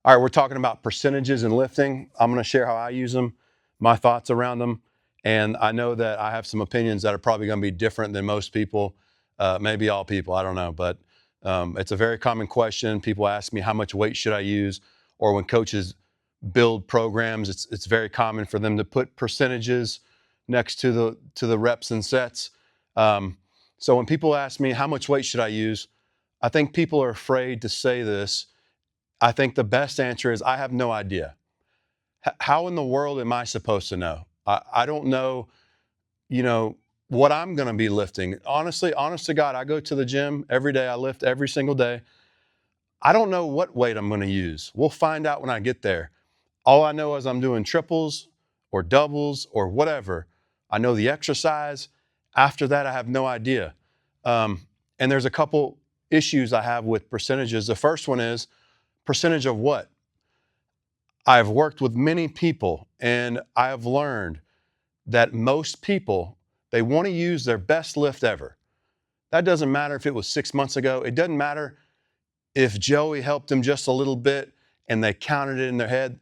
All right, we're talking about percentages in lifting. I'm going to share how I use them, my thoughts around them. And I know that I have some opinions that are probably going to be different than most people, maybe all people, I don't know. But it's a very common question. People ask me, how much weight should I use? Or when coaches build programs, it's very common for them to put percentages next to the reps and sets. So when people ask me, how much weight should I use? I think people are afraid to say this. I think the best answer is I have no idea. How in the world am I supposed to know? I don't know, you know, what I'm going to be lifting. Honestly, honest to God, I go to the gym every day. I lift every single day. I don't know what weight I'm going to use. We'll find out when I get there. All I know is I'm doing triples or doubles or whatever. I know the exercise. After that, I have no idea. And there's a couple issues I have with percentages. The first one is percentage of what? I've worked with many people and I have learned that most people, they want to use their best lift ever. That doesn't matter if it was 6 months ago. It doesn't matter if Joey helped them just a little bit and they counted it in their head.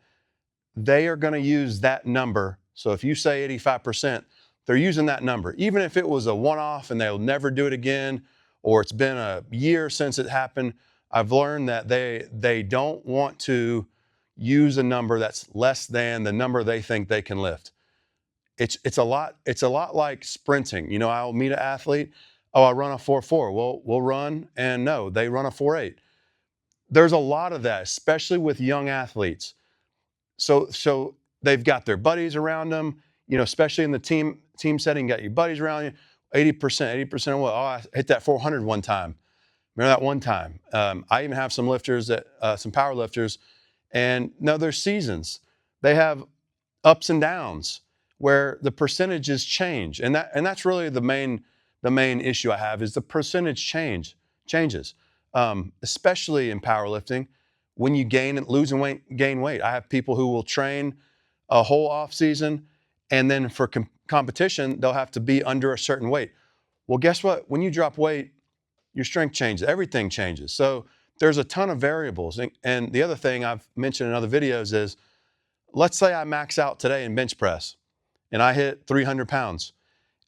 They are going to use that number. So if you say 85%, they're using that number. Even if it was a one-off and they'll never do it again, or it's been a year since it happened, I've learned that they don't want to use a number that's less than the number they think they can lift. It's a lot like sprinting. You know, I'll meet an athlete, oh, I run a 4.4. Well, we'll run, and no, they run a 4.8. There's a lot of that, especially with young athletes. So they've got their buddies around them, you know, especially in the team setting, got your buddies around you, 80% of what? Oh, I hit that 400 one time. Remember that one time? I even have some lifters some power lifters, and no, there's seasons. They have ups and downs where the percentages change, and that's really the main issue I have is the percentage changes, especially in powerlifting. When you lose and gain weight, I have people who will train a whole off season, and then for competition, they'll have to be under a certain weight. Well, guess what? When you drop weight, your strength changes, everything changes. So there's a ton of variables. And the other thing I've mentioned in other videos is, let's say I max out today in bench press and I hit 300 pounds.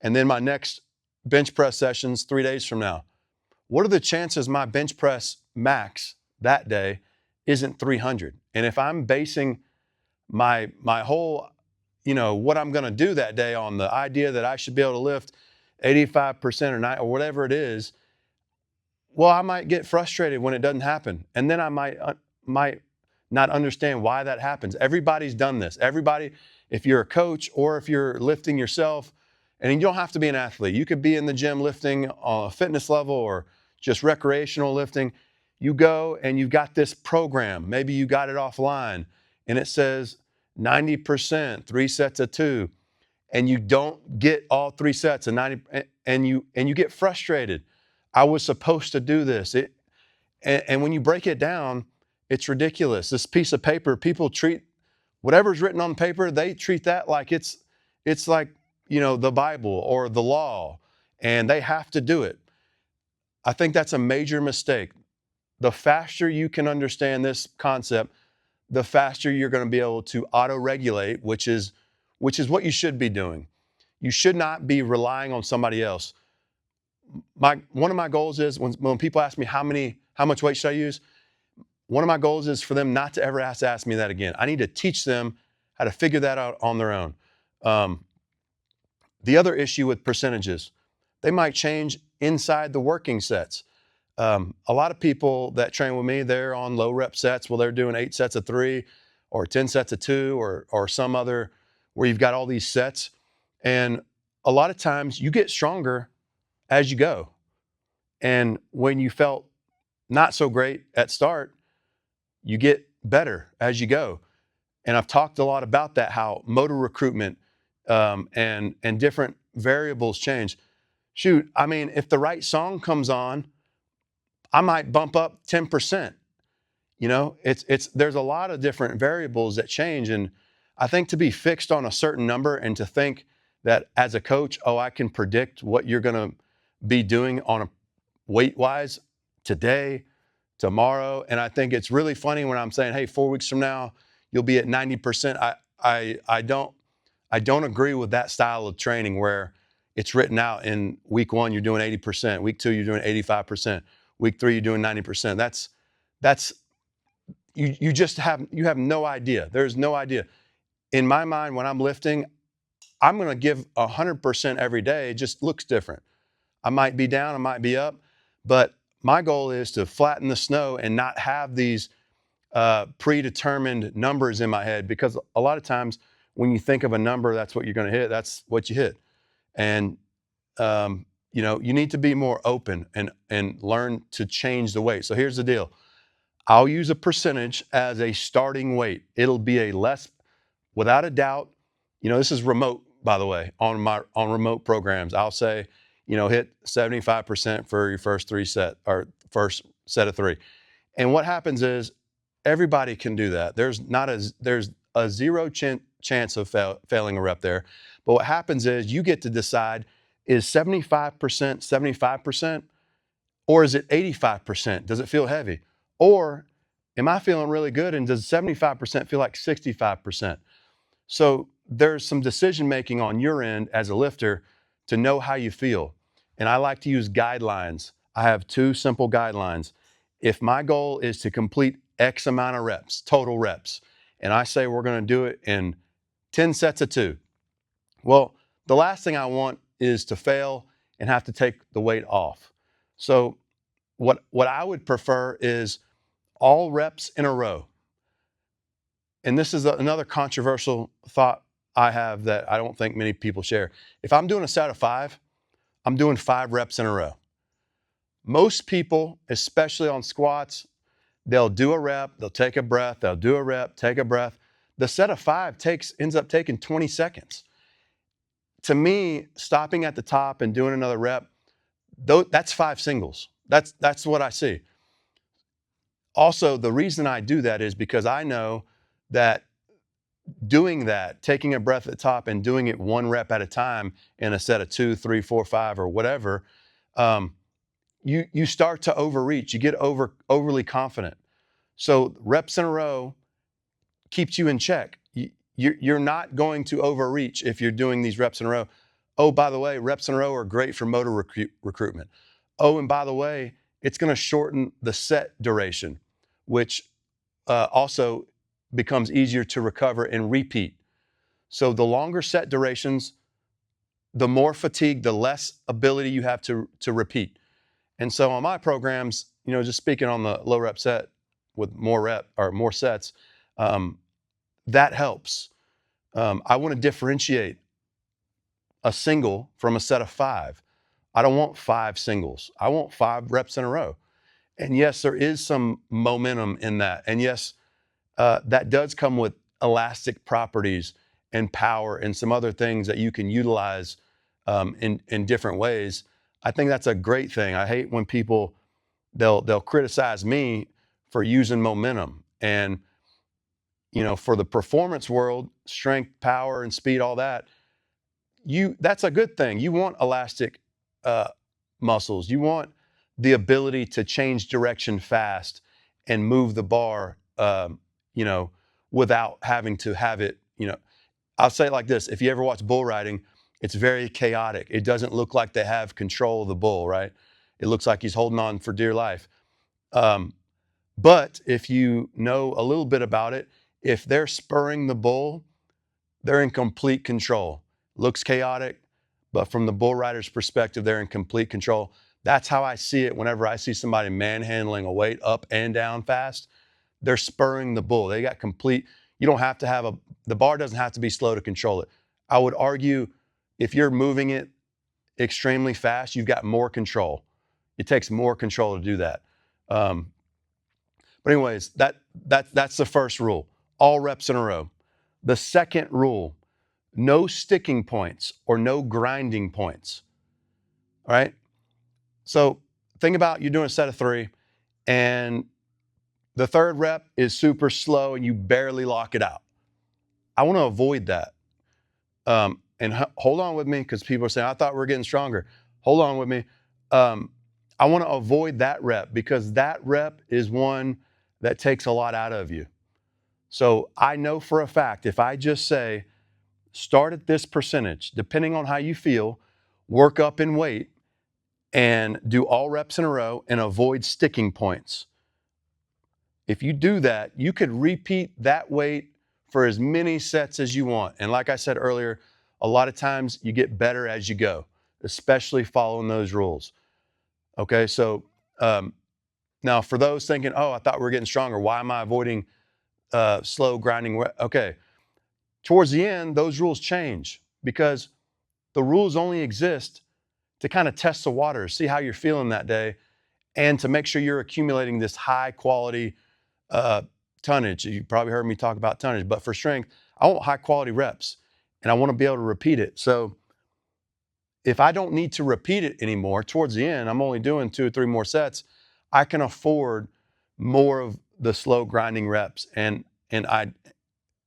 And then my next bench press session's 3 days from now. What are the chances my bench press max that day isn't 300? And if I'm basing my whole, you know, what I'm going to do that day on the idea that I should be able to lift 85% or 90 or whatever it is, well, I might get frustrated when it doesn't happen. And then I might not understand why that happens. Everybody's done this. Everybody, if you're a coach or if you're lifting yourself, and you don't have to be an athlete. You could be in the gym lifting on a fitness level or just recreational lifting. You go and you've got this program. Maybe you got it offline and it says 90%, 3 sets of 2, and you don't get all 3 sets of 90, and you get frustrated. I was supposed to do this. And when you break it down, it's ridiculous. This piece of paper, people treat whatever's written on paper, they treat that like it's like, you know, the Bible or the law, and they have to do it. I think that's a major mistake. The faster you can understand this concept, the faster you're going to be able to auto-regulate, which is what you should be doing. You should not be relying on somebody else. One of my goals is when people ask me how much weight should I use, one of my goals is for them not to ever have to ask me that again. I need to teach them how to figure that out on their own. The other issue with percentages, they might change inside the working sets. A lot of people that train with me, they're on low rep sets. Well, they're doing 8 sets of 3 or 10 sets of 2 or some other where you've got all these sets. And a lot of times you get stronger as you go. And when you felt not so great at start, you get better as you go. And I've talked a lot about that, how motor recruitment and different variables change. Shoot, I mean, if the right song comes on, I might bump up 10%. You know, there's a lot of different variables that change. And I think to be fixed on a certain number and to think that as a coach, oh, I can predict what you're going to be doing on a weight-wise today, tomorrow. And I think it's really funny when I'm saying, hey, 4 weeks from now, you'll be at 90%. I don't agree with that style of training where it's written out in week 1, you're doing 80%, week 2, you're doing 85%, week 3, you're doing 90%. That's you just have no idea. There's no idea. In my mind, when I'm lifting, I'm going to give 100% every day. It just looks different. I might be down, I might be up, but my goal is to flatten the snow and not have these predetermined numbers in my head, because a lot of times when you think of a number, that's what you're going to hit. That's what you hit. And you need to be more open and learn to change the weight. So here's the deal. I'll use a percentage as a starting weight. It'll be a less, without a doubt. This is remote, by the way, on remote programs. I'll say, hit 75% for your first first set of 3. And what happens is everybody can do that. There's a zero chance of failing a rep there. But what happens is you get to decide, is 75% 75%, or is it 85%? Does it feel heavy? Or am I feeling really good, and does 75% feel like 65%? So there's some decision making on your end as a lifter to know how you feel. And I like to use guidelines. I have 2 simple guidelines. If my goal is to complete X amount of reps, total reps, and I say we're going to do it in 10 sets of 2, well, the last thing I want is to fail and have to take the weight off. So what I would prefer is all reps in a row. And this is another controversial thought I have that I don't think many people share. If I'm doing a set of 5, I'm doing 5 reps in a row. Most people, especially on squats, they'll do a rep, they'll take a breath, they'll do a rep, take a breath. The set of 5 ends up taking 20 seconds. To me, stopping at the top and doing another rep, that's 5 singles. That's what I see. Also, the reason I do that is because I know that doing that, taking a breath at the top and doing it 1 rep at a time in a set of 2, 3, 4, 5, or whatever, you start to overreach. You get overly confident. So reps in a row keeps you in check. You're not going to overreach if you're doing these reps in a row. Oh, by the way, reps in a row are great for motor recruitment. Oh, and by the way, it's going to shorten the set duration, which also becomes easier to recover and repeat. So the longer set durations, the more fatigue, the less ability you have to repeat. And so on my programs, just speaking on the low rep set with more sets, that helps. I want to differentiate a single from a set of 5. I don't want 5 singles. I want 5 reps in a row. And yes, there is some momentum in that. And yes, that does come with elastic properties and power and some other things that you can utilize in different ways. I think that's a great thing. I hate when people, they'll criticize me for using momentum. And for the performance world, strength, power, and speed, all that, that's a good thing. You want elastic muscles. You want the ability to change direction fast and move the bar, without having to have it, I'll say it like this. If you ever watch bull riding, it's very chaotic. It doesn't look like they have control of the bull, right? It looks like he's holding on for dear life. But if you know a little bit about it, if they're spurring the bull, they're in complete control. Looks chaotic, but from the bull rider's perspective, they're in complete control. That's how I see it whenever I see somebody manhandling a weight up and down fast. They're spurring the bull. They got complete, you don't have to have the bar doesn't have to be slow to control it. I would argue if you're moving it extremely fast, you've got more control. It takes more control to do that. But anyways, that's the first rule. All reps in a row. The second rule, no sticking points or no grinding points. All right? So think about you're doing a set of 3 and the 3rd rep is super slow and you barely lock it out. I want to avoid that. And hold on with me, because people are saying, I thought we were getting stronger. Hold on with me. I want to avoid that rep because that rep is one that takes a lot out of you. So I know for a fact, if I just say, start at this percentage, depending on how you feel, work up in weight, and do all reps in a row and avoid sticking points. If you do that, you could repeat that weight for as many sets as you want. And like I said earlier, a lot of times you get better as you go, especially following those rules. Okay, so now for those thinking, oh, I thought we were getting stronger, why am I avoiding slow grinding? Okay, towards the end, those rules change because the rules only exist to kind of test the waters, see how you're feeling that day, and to make sure you're accumulating this high quality tonnage. You probably heard me talk about tonnage, but for strength, I want high quality reps and I want to be able to repeat it. So if I don't need to repeat it anymore, towards the end, I'm only doing 2 or 3 more sets, I can afford more of the slow grinding reps. And I,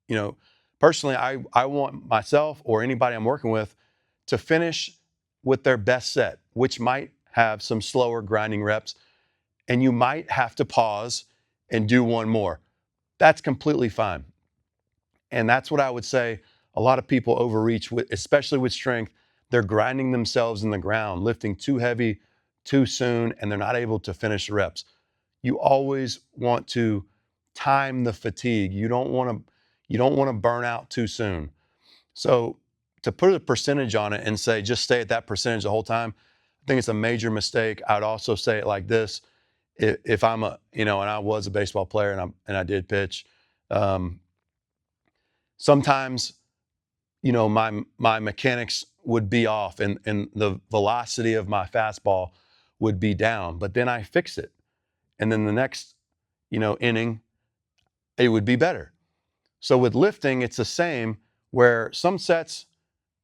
you know, personally, I want myself or anybody I'm working with to finish with their best set, which might have some slower grinding reps. And you might have to pause and do one more. That's completely fine. And that's what I would say a lot of people overreach with, especially with strength. They're grinding themselves in the ground, lifting too heavy too soon, and they're not able to finish the reps. You always want to time the fatigue. You don't want to burn out too soon. So to put a percentage on it and say just stay at that percentage the whole time, I think it's a major mistake. I would also say it like this: if I'm and I was a baseball player and I did pitch, um, sometimes my mechanics would be off and the velocity of my fastball would be down, but then I fix it, and then the next inning it would be better. So with lifting, it's the same, where some sets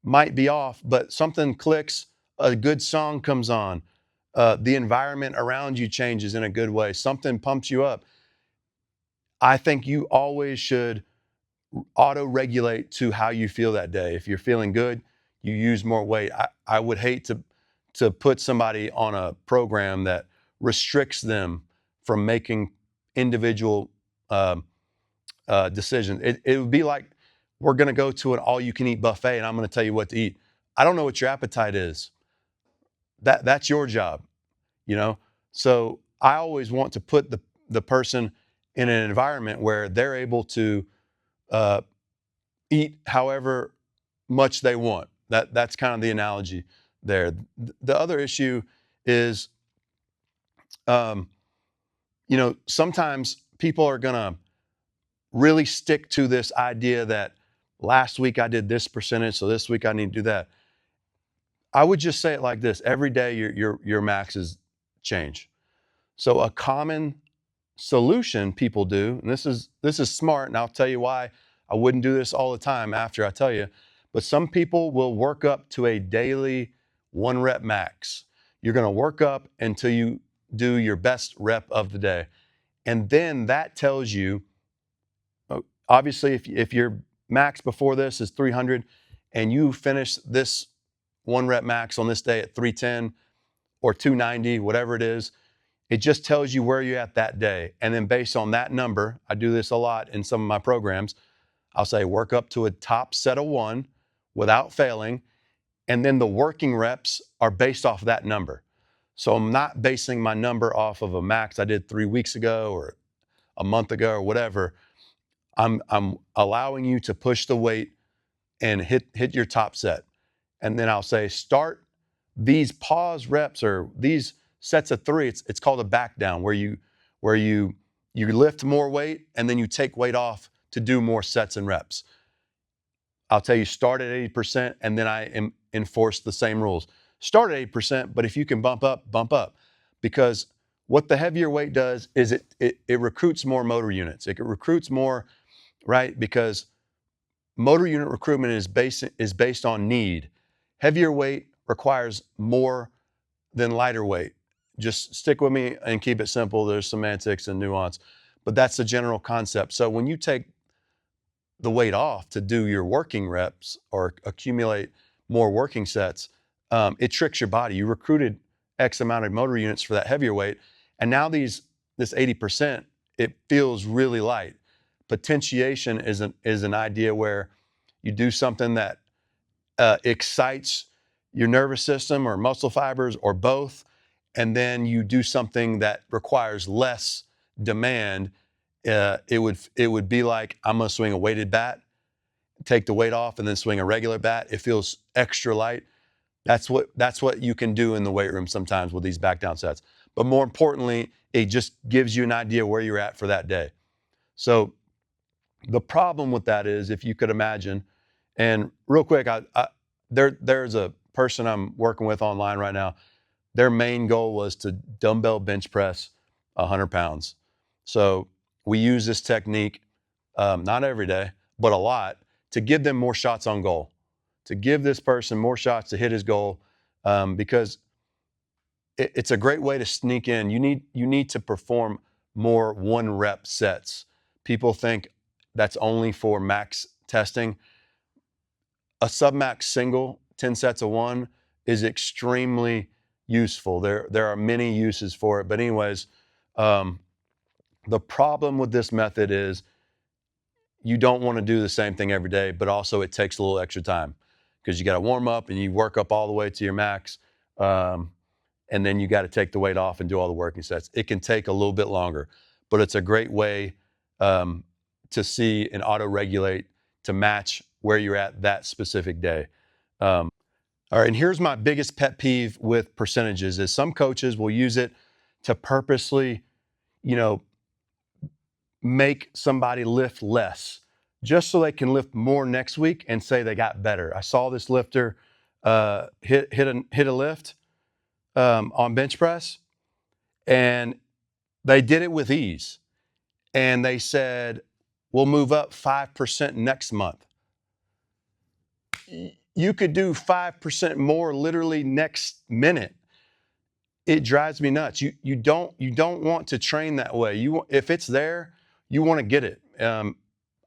might be off, but something clicks, a good song comes on, the environment around you changes in a good way, something pumps you up. I think you always should auto regulate to how you feel that day. If you're feeling good, you use more weight. I would hate to put somebody on a program that restricts them from making individual decisions. It would be like, we're going to go to an all-you-can-eat buffet, and I'm going to tell you what to eat. I don't know what your appetite is. That's your job, you know. So I always want to put the person in an environment where they're able to uh, eat however much they want. That's kind of the analogy there. The other issue is, um, sometimes people are gonna really stick to this idea that last week I did this percentage, so this week I need to do that. I would just say it like this: every day your maxes change. So a common solution people do, and this is smart, and I'll tell you why I wouldn't do this all the time after I tell you, but some people will work up to a daily 1 rep max. You're going to work up until you do your best rep of the day. And then that tells you, obviously, if your max before this is 300 and you finish this 1 rep max on this day at 310 or 290, whatever it is, it just tells you where you're at that day. And then based on that number, I do this a lot in some of my programs, I'll say work up to a top set of 1 without failing. And then the working reps are based off of that number. So I'm not basing my number off of a max I did 3 weeks ago or a month ago or whatever. I'm allowing you to push the weight and hit your top set. And then I'll say start these pause reps or these sets of 3. It's called a back down, where you lift more weight and then you take weight off to do more sets and reps. I'll tell you start at 80%, and then I enforce the same rules. Start at 80%, but if you can bump up, because what the heavier weight does is it recruits more motor units. It recruits more, right? Because motor unit recruitment is based on need. Heavier weight requires more than lighter weight. Just stick with me and keep it simple. There's semantics and nuance, but that's the general concept. So when you take the weight off to do your working reps or accumulate more working sets, it tricks your body. You recruited X amount of motor units for that heavier weight. And now this 80%, it feels really light. Potentiation is an idea where you do something that excites your nervous system or muscle fibers or both, and then you do something that requires less demand. It would be like, I'm going to swing a weighted bat, take the weight off, and then swing a regular bat. It feels extra light. That's what you can do in the weight room sometimes with these back down sets. But more importantly, it just gives you an idea where you're at for that day. So the problem with that is, if you could imagine, and real quick, there's a person I'm working with online right now. Their main goal was to dumbbell bench press 100 pounds. So we use this technique, not every day, but a lot, to give them more shots on goal, to give this person more shots to hit his goal, because it's a great way to sneak in. You need to perform more 1-rep sets. People think that's only for max testing. A submax single, 10 sets of 1, is extremely useful. There are many uses for it. But anyways, the problem with this method is you don't want to do the same thing every day, but also it takes a little extra time, because you got to warm up and you work up all the way to your max. And then you got to take the weight off and do all the working sets. It can take a little bit longer, but it's a great way to see and auto-regulate to match where you're at that specific day. All right, and here's my biggest pet peeve with percentages is some coaches will use it to purposely, make somebody lift less just so they can lift more next week and say they got better. I saw this lifter hit a lift on bench press, and they did it with ease. And they said, we'll move up 5% next month. You could do 5% more literally next minute. It drives me nuts. You don't want to train that way. If it's there, you want to get it.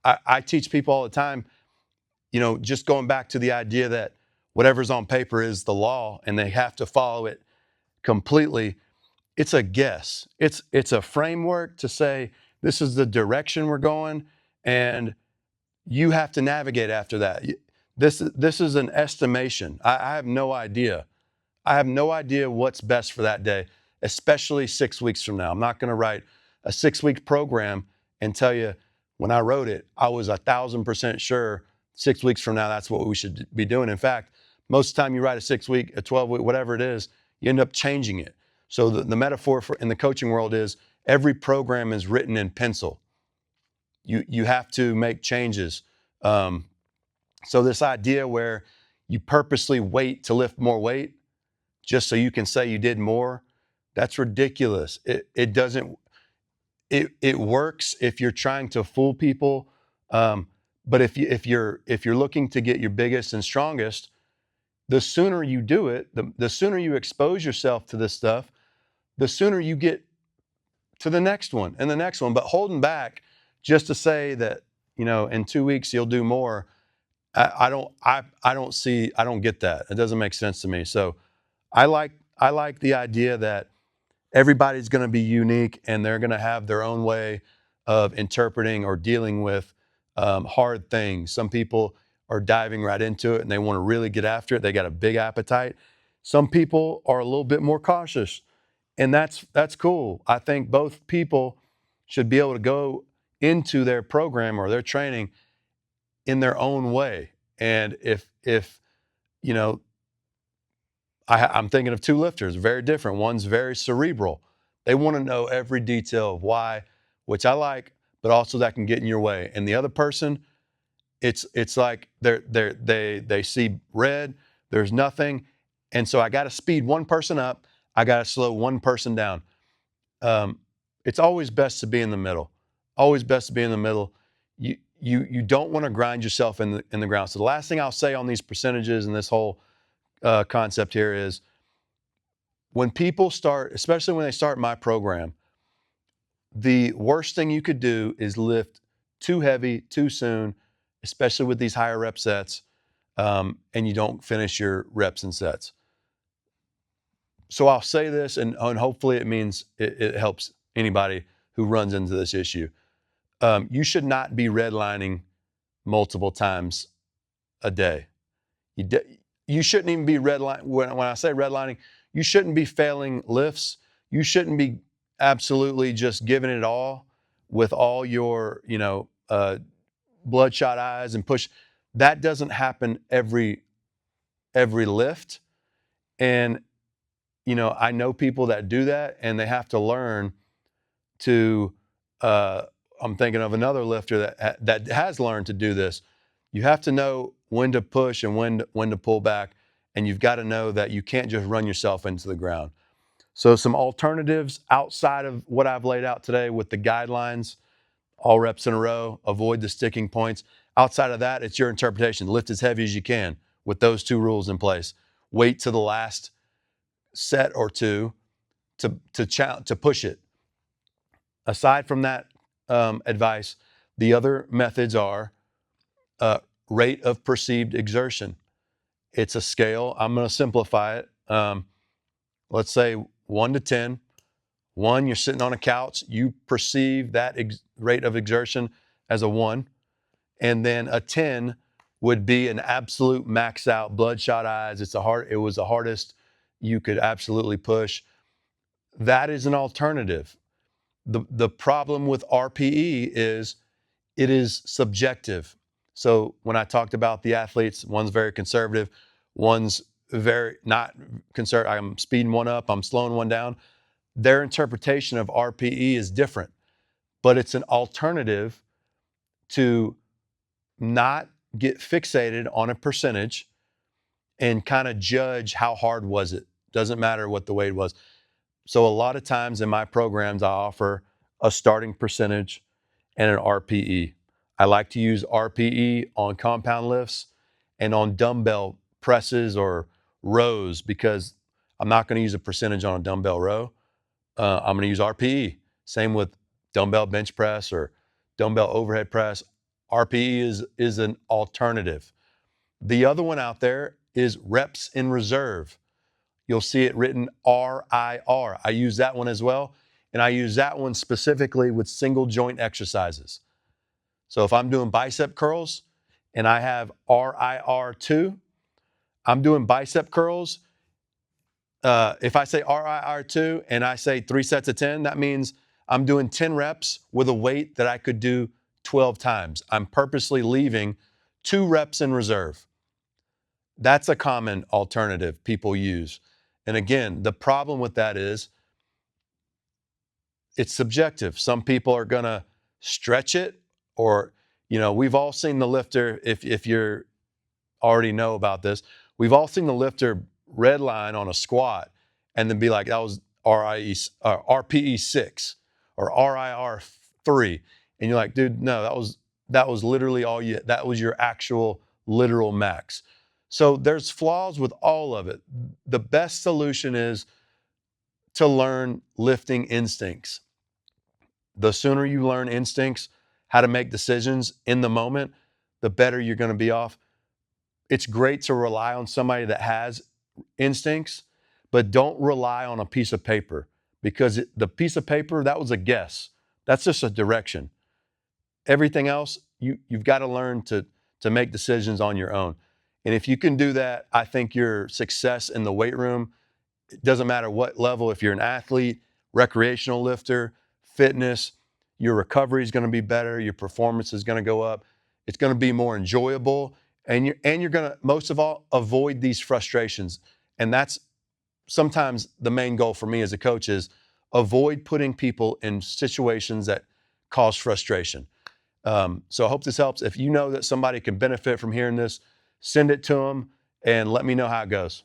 I teach people all the time, just going back to the idea that whatever's on paper is the law and they have to follow it completely. It's a guess. It's a framework to say this is the direction we're going, and you have to navigate after that. This is an estimation. I have no idea. I have no idea what's best for that day, especially 6 weeks from now. I'm not going to write a 6-week program and tell you when I wrote it, I was 1,000% sure 6 weeks from now that's what we should be doing. In fact, most of the time you write a 6-week, a 12-week, whatever it is, you end up changing it. So the metaphor in the coaching world is every program is written in pencil. You have to make changes. So this idea where you purposely wait to lift more weight just so you can say you did more, that's ridiculous. It doesn't. It works if you're trying to fool people, but if you're looking to get your biggest and strongest, the sooner you do it, the sooner you expose yourself to this stuff, the sooner you get to the next one and the next one. But holding back just to say that, in 2 weeks you'll do more, I don't get that. It doesn't make sense to me. So I like the idea that everybody's going to be unique and they're going to have their own way of interpreting or dealing with hard things. Some people are diving right into it and they want to really get after it. They got a big appetite. Some people are a little bit more cautious, and that's cool. I think both people should be able to go into their program or their training in their own way. And if I'm thinking of two lifters, very different. One's very cerebral. They want to know every detail of why, which I like, but also that can get in your way. And the other person, it's like they see red. There's nothing, and so I got to speed one person up. I got to slow one person down. It's always best to be in the middle. Always best to be in the middle. You don't want to grind yourself in the ground. So the last thing I'll say on these percentages and this whole concept here is, when people start, especially when they start my program, the worst thing you could do is lift too heavy too soon, especially with these higher rep sets, and you don't finish your reps and sets. So I'll say this, and hopefully it means it helps anybody who runs into this issue. You should not be redlining multiple times a day. You shouldn't even be redlining. When I say redlining, you shouldn't be failing lifts. You shouldn't be absolutely just giving it all with all your, bloodshot eyes and push. That doesn't happen every lift. And, I know people that do that, and they have to learn to, I'm thinking of another lifter that has learned to do this. You have to know when to push and when to pull back, and you've got to know that you can't just run yourself into the ground. So some alternatives outside of what I've laid out today with the guidelines: all reps in a row, avoid the sticking points. Outside of that, it's your interpretation. Lift as heavy as you can with those two rules in place. Wait to the last set or two to push it. Aside from that advice, the other methods are rate of perceived exertion. It's a scale. I'm going to simplify it. Let's say 1 to 10. 1, you're sitting on a couch. You perceive that rate of exertion as a 1. And then a 10 would be an absolute max out, bloodshot eyes. It was the hardest you could absolutely push. That is an alternative. The problem with RPE is it is subjective. So when I talked about the athletes, one's very conservative, one's very not conservative. I'm speeding one up, I'm slowing one down. Their interpretation of RPE is different, but it's an alternative to not get fixated on a percentage and kind of judge how hard was it. Doesn't matter what the weight was. So a lot of times in my programs, I offer a starting percentage and an RPE. I like to use RPE on compound lifts and on dumbbell presses or rows, because I'm not going to use a percentage on a dumbbell row. I'm going to use RPE. Same with dumbbell bench press or dumbbell overhead press. RPE is an alternative. The other one out there is reps in reserve. You'll see it written RIR. I use that one as well. And I use that one specifically with single joint exercises. So if I'm doing bicep curls and I have RIR2, I'm doing bicep curls. If I say RIR2 and I say 3 sets of 10, that means I'm doing 10 reps with a weight that I could do 12 times. I'm purposely leaving 2 reps in reserve. That's a common alternative people use. And again, the problem with that is it's subjective. Some people are going to stretch it, or, we've all seen the lifter, if you're already know about this, we've all seen the lifter red line on a squat and then be like, that was RPE 6 or RIR 3. And you're like, dude, no, that was literally that was your actual literal max. So there's flaws with all of it. The best solution is to learn lifting instincts. The sooner you learn instincts, how to make decisions in the moment, the better you're going to be off. It's great to rely on somebody that has instincts, but don't rely on a piece of paper, because the piece of paper, that was a guess. That's just a direction. Everything else, you've got to learn to make decisions on your own. And if you can do that, I think your success in the weight room, it doesn't matter what level, if you're an athlete, recreational lifter, fitness, your recovery is going to be better, your performance is going to go up, it's going to be more enjoyable, and you're going to, most of all, avoid these frustrations. And that's sometimes the main goal for me as a coach, is avoid putting people in situations that cause frustration. So I hope this helps. If you know that somebody can benefit from hearing this, send it to them and let me know how it goes.